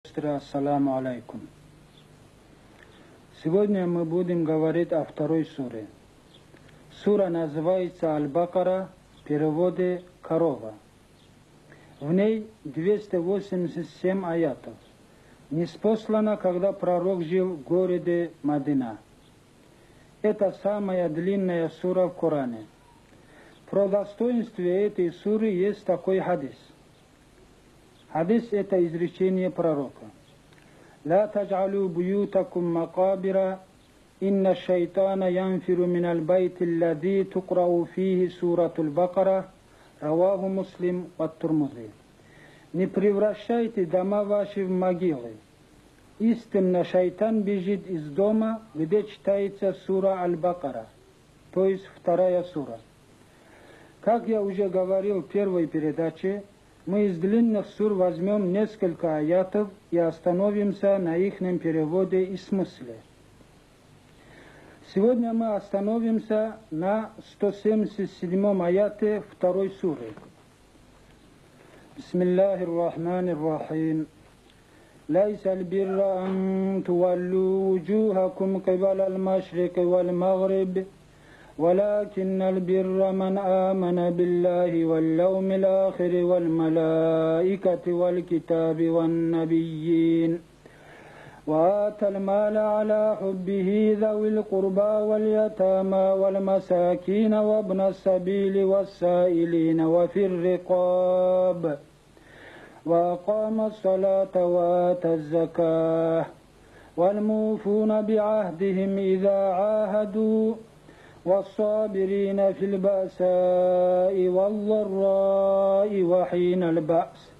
Ассаламу алейкум. Сегодня мы будем говорить о второй суре. Сура называется Аль-Бакара, в переводе «Корова». В ней 287 аятов. Ниспослана, когда пророк жил в городе Мадина. Это самая длинная сура в Коране. Про достоинстве этой суры есть такой хадис. Хадис – это изречение пророка. «Ла таджалу буютакум макабира, инна шайтана янфиру минал байти аллади тукрау фихи суратул Бакара, раваху Муслим ва Турмузи». Не превращайте дома ваши в могилы. Истинно шайтан бежит из дома, где читается сура Аль-Бакара, то есть вторая сура. Как я уже говорил в первой передаче, мы из длинных сур возьмем несколько аятов и остановимся на ихнем переводе и смысле. Сегодня мы остановимся на 177 аяте второй суры. Бисмиллахир рахманир рахим. ليس البر أن تولوا وجوهكم قبل المشرق والمغرب ولكن البر من آمن بالله واليوم الآخر والملائكة والكتاب والنبيين وآتى المال على حبه ذوي القربى واليتامى والمساكين وابن السبيل والسائلين وفي الرقاب وأقام الصلاة وآتى الزكاة والموفون بعهدهم إذا عاهدوا والصابرين في البأساء والضراء وحين البأس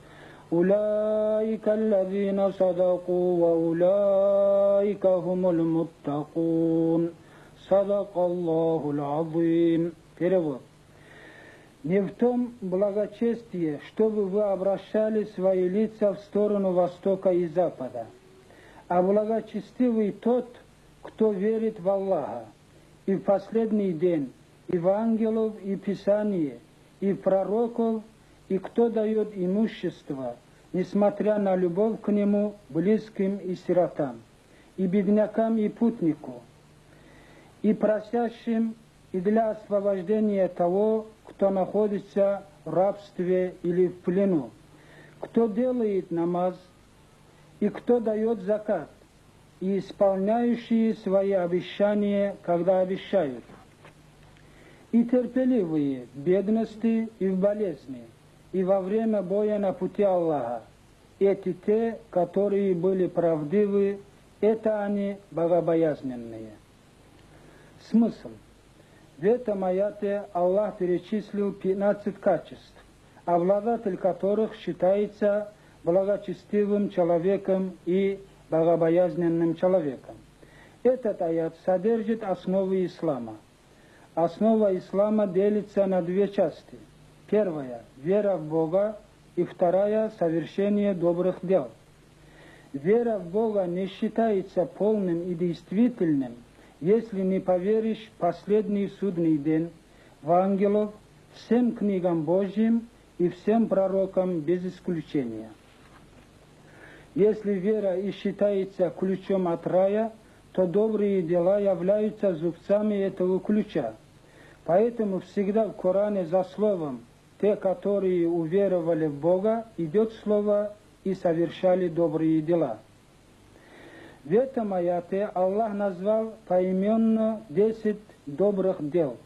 أولئك الذين صدقوا وأولئك هم المتقون صدق الله العظيم. Перевод. Не в том благочестие, чтобы вы обращали свои лица в сторону востока и запада, а благочестивый тот, кто верит в Аллаха, и в последний день, и в ангелов, и в Писание, и в пророков, и кто дает имущество, несмотря на любовь к нему, близким и сиротам, и беднякам, и путнику, и просящим, и для освобождения того, кто находится в рабстве или в плену, кто делает намаз, и кто дает закат, и исполняющие свои обещания, когда обещают, и терпеливые в бедности и в болезни, и во время боя на пути Аллаха. Эти те, которые были правдивы, это они богобоязненные. Смысл. В этом аяте Аллах перечислил 15 качеств, обладатель которых считается благочестивым человеком и богобоязненным человеком. Этот аят содержит основы ислама. Основа ислама делится на две части. Первая – вера в Бога, и вторая – совершение добрых дел. Вера в Бога не считается полным и действительным, если не поверишь в последний судный день, в ангелов, всем книгам Божьим и всем пророкам без исключения. Если вера и считается ключом от рая, то добрые дела являются зубцами этого ключа. Поэтому всегда в Коране за словом «те, которые уверовали в Бога» идет слово «и совершали добрые дела». В этом аяте Аллах назвал поименно 10 добрых дел.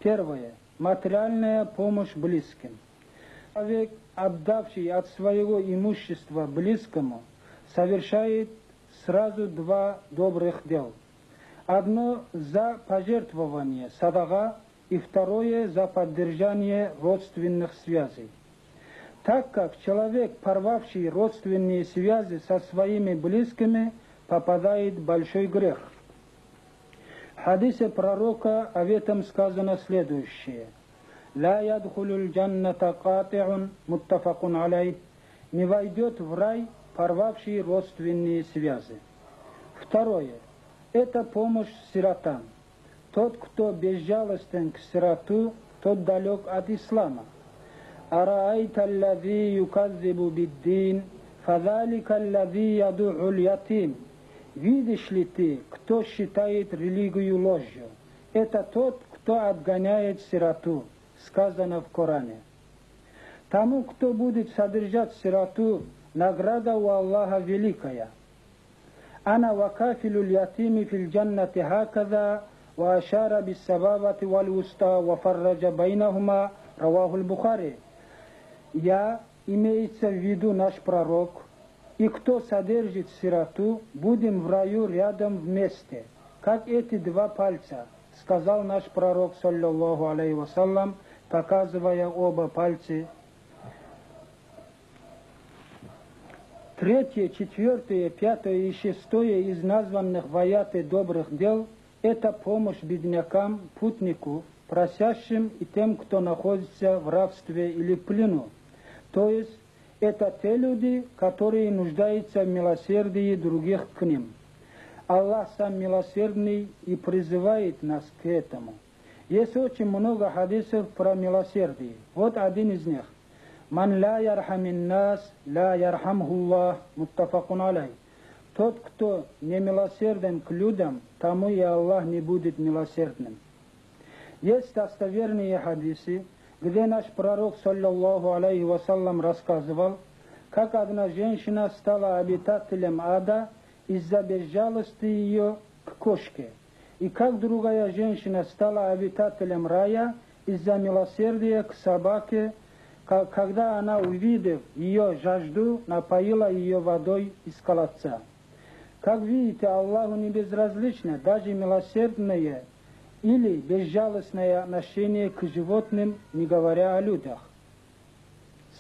Первое – материальная помощь близким. Человек, отдавший от своего имущества близкому, совершает сразу два добрых дел. Одно за пожертвование, садака, и второе за поддержание родственных связей. Так как человек, порвавший родственные связи со своими близкими, попадает в большой грех. В хадисе пророка об этом сказано следующее. «Ла ядхулюль джанната кати'ун муттафакун алей». Не войдет в рай, порвавший родственные связи. Второе. Это помощь сиротам. Тот, кто безжалостен к сироту, тот далек от ислама. «Араайта аллади юказзибу биддин, فَذَلِكَ الَّذِي يَدُعُ الْيَتِيمِ. Видишь ли ты, кто считает религию ложью? Это тот, кто отгоняет сироту, сказано в Коране. Тому, кто будет содержать сироту, награда у Аллаха великая. أنا وكافل اليتيم في الجنة هكذا وأشار بالسبابة والوسطى وفرج بينهما رواه البخاري. Я, имеется в виду наш пророк, и кто содержит сироту, будем в раю рядом вместе, как эти два пальца, сказал наш пророк, саллаллаху алейхи вассалям, показывая оба пальца. Третье, четвертое, пятое и шестое из названных в аяте добрых дел – это помощь беднякам, путнику, просящим и тем, кто находится в рабстве или в плену. То есть это те люди, которые нуждаются в милосердии других к ним. Аллах сам милосердный и призывает нас к этому. Есть очень много хадисов про милосердие. Вот один из них. «Ман ла ярхамин нас, ла ярхамхуллах», муттафакун алей. Тот, кто не милосерден к людям, тому и Аллах не будет милосердным. Есть достоверные хадисы, где наш пророк, саллаллаху алейхи вассалям, рассказывал, как одна женщина стала обитателем ада из-за безжалости ее к кошке, и как другая женщина стала обитателем рая из-за милосердия к собаке, когда она, увидев ее жажду, напоила ее водой из колодца. Как видите, Аллаху не безразлично даже милосердное или безжалостное отношение к животным, не говоря о людях.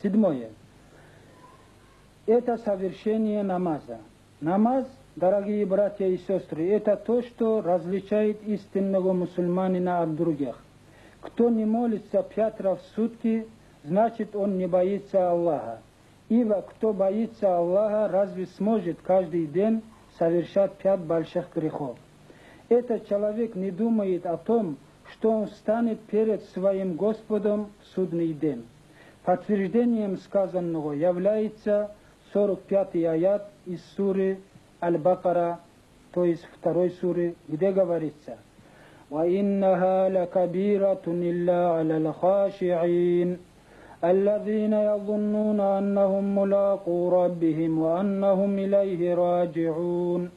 Седьмое. Это совершение намаза. Намаз, дорогие братья и сестры, это то, что различает истинного мусульманина от других. Кто не молится 5 раз в сутки, значит, он не боится Аллаха. Ибо кто боится Аллаха, разве сможет каждый день совершать 5 больших грехов? Этот человек не думает о том, что он станет перед своим Господом в судный день. Подтверждением сказанного является 45-й аят из суры Аль-Бакара, то есть 2 суры, где говорится: وَإِنَّهَا لَكَبِيرَةٌ إِلَّا عَلَى الْخَاشِعِينَ الذين يظنون أنهم ملاقو ربهم وأنهم إليه راجعون.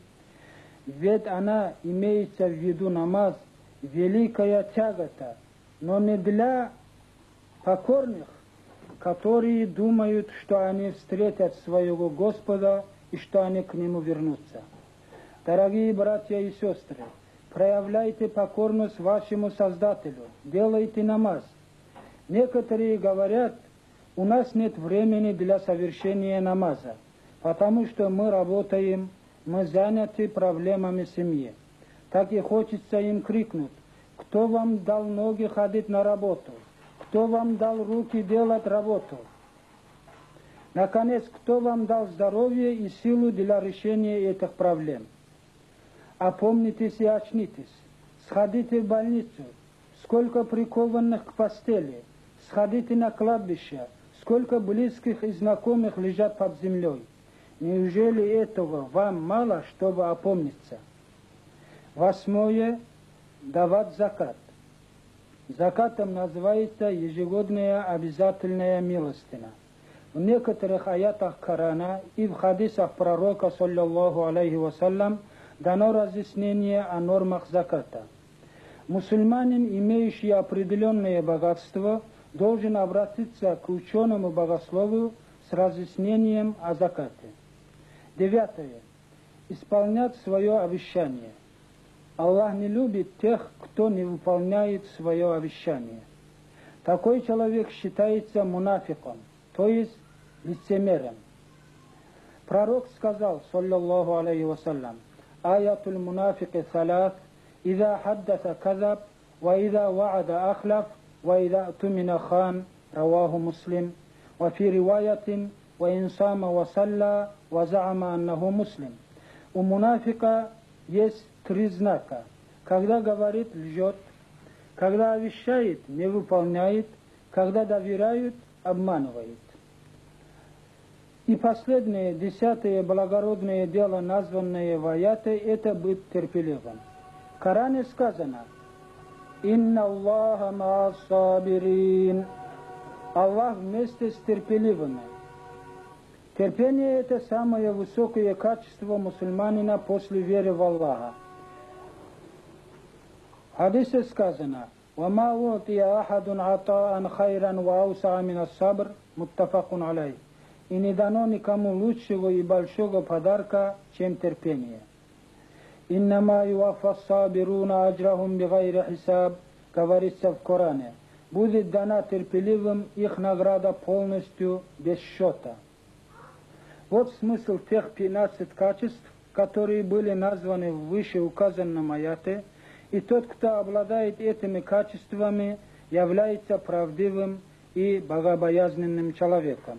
Ведь она, имеется в виду намаз, великая тягота, но не для покорных, которые думают, что они встретят своего Господа и что они к Нему вернутся. Дорогие братья и сестры, проявляйте покорность вашему Создателю, делайте намаз. Некоторые говорят, у нас нет времени для совершения намаза, потому что мы работаем, мы заняты проблемами семьи. Так и хочется им крикнуть: кто вам дал ноги ходить на работу? Кто вам дал руки делать работу? Наконец, кто вам дал здоровье и силу для решения этих проблем? Опомнитесь и очнитесь. Сходите в больницу. Сколько прикованных к постели. Сходите на кладбище. Сколько близких и знакомых лежат под землей. Неужели этого вам мало, чтобы опомниться? 8. Давать закат. Закатом называется ежегодная обязательная милостина. В некоторых аятах Корана и в хадисах пророка, саллаллаху алейхи вассалям, дано разъяснение о нормах заката. Мусульманин, имеющий определенное богатство, должен обратиться к ученому богослову с разъяснением о закате. 9. Исполнять свое обещание. Аллах не любит тех, кто не выполняет свое обещание. Такой человек считается мунафиком, то есть лицемером. Пророк сказал, саллаллаху алейхи вассалям: аятуль мунафики салат, иза хаддаса казаб, ва иза ваада ахлаф, ва иза тумина хан, раваху муслим, ва фи риваятин, ва инсама ва салла, ва заама аннаху муслим. У мунафика есть 3 знака. Когда говорит, лжет, когда обещает, не выполняет, когда доверяет, обманывает. И последнее, 10-е благородное дело, названное в аяте, это быть терпеливым. В Коране сказано: «Инна Аллаха ма сабирин». Аллах вместе с терпеливыми. Терпение – это самое высокое качество мусульманина после веры в Аллаха. В хадисе сказано: «Вама утия ахадун атаан хайран ва ауса мин ас-сабр, муттафакун алей». И не дано никому лучшего и большого подарка, чем терпение. «Иннама юаффа ас-сабируна аджрахум бигайри хисаб», говорится в Коране. Будет дана терпеливым их награда полностью, без счета. Вот смысл тех 15 качеств, которые были названы в вышеуказанном аяте, и тот, кто обладает этими качествами, является правдивым и богобоязненным человеком.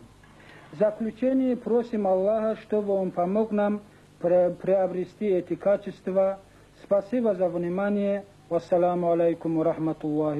В заключение просим Аллаха, чтобы Он помог нам приобрести эти качества. Спасибо за внимание. Вассаламу алейкум ва рахматуллахи.